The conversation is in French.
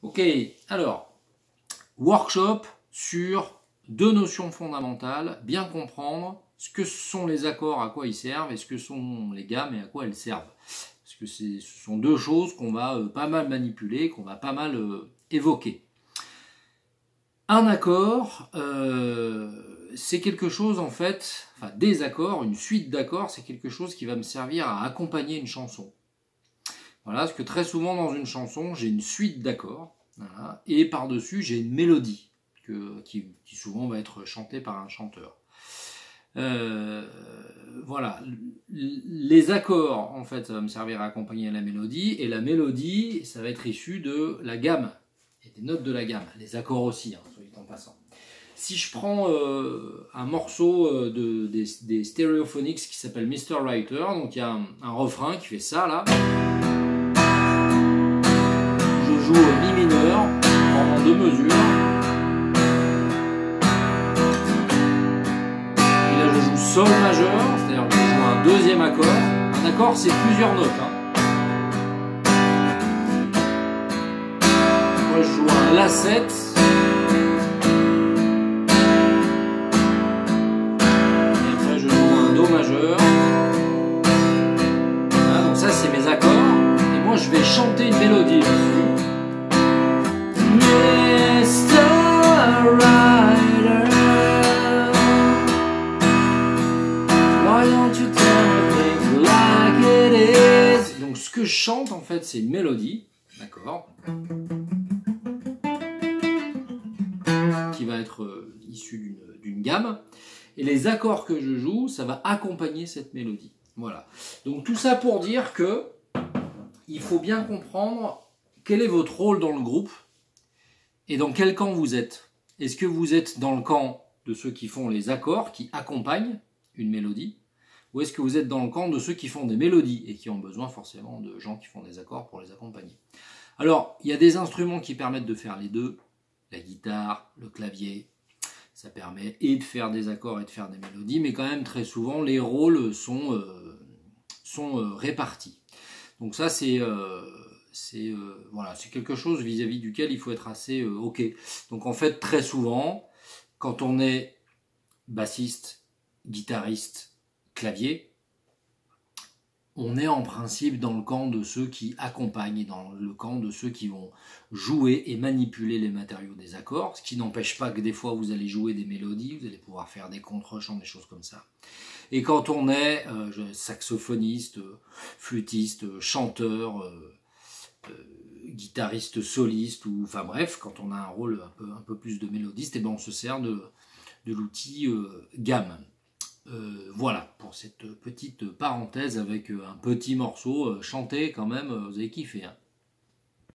Ok, alors, workshop sur deux notions fondamentales, bien comprendre ce que sont les accords, à quoi ils servent, et ce que sont les gammes et à quoi elles servent. Parce que ce sont deux choses qu'on va pas mal manipuler, qu'on va pas mal évoquer. Un accord, c'est quelque chose en fait, enfin des accords, une suite d'accords, c'est quelque chose qui va me servir à accompagner une chanson. Voilà, parce que très souvent dans une chanson, j'ai une suite d'accords, voilà, et par-dessus, j'ai une mélodie qui souvent va être chantée par un chanteur. Voilà, les accords, en fait, ça va me servir à accompagner la mélodie, et la mélodie, ça va être issu de la gamme, et des notes de la gamme, les accords aussi, hein, soit dit en passant. Si je prends un morceau des Stereophonics qui s'appelle Mr. Writer, donc il y a un refrain qui fait ça, là. Je joue mi mineur en deux mesures. Et là je joue sol majeur, c'est-à-dire que je joue un deuxième accord. Un accord c'est plusieurs notes. Hein. Moi je joue un La7. Et après je joue un Do majeur. Voilà, donc ça c'est mes accords. Et moi je vais chanter une mélodie là-dessus. Donc ce que je chante en fait c'est une mélodie, d'accord, qui va être issue d'une gamme, et les accords que je joue, ça va accompagner cette mélodie. Voilà. Donc tout ça pour dire que il faut bien comprendre quel est votre rôle dans le groupe et dans quel camp vous êtes. Est-ce que vous êtes dans le camp de ceux qui font les accords, qui accompagnent une mélodie, ou est-ce que vous êtes dans le camp de ceux qui font des mélodies et qui ont besoin forcément de gens qui font des accords pour les accompagner? Alors, il y a des instruments qui permettent de faire les deux, la guitare, le clavier, ça permet et de faire des accords et de faire des mélodies, mais quand même très souvent les rôles sont répartis. Donc ça c'est voilà, c'est quelque chose vis-à-vis duquel il faut être assez ok. Donc en fait très souvent, quand on est bassiste, guitariste, clavier, on est en principe dans le camp de ceux qui accompagnent, dans le camp de ceux qui vont jouer et manipuler les matériaux des accords, ce qui n'empêche pas que des fois vous allez jouer des mélodies, vous allez pouvoir faire des contre-chants, des choses comme ça. Et quand on est saxophoniste, flûtiste, chanteur, guitariste soliste, ou enfin bref, quand on a un rôle un peu plus de mélodiste, et ben on se sert de l'outil gamme. Voilà, pour cette petite parenthèse avec un petit morceau chanté quand même, vous avez kiffé. Hein.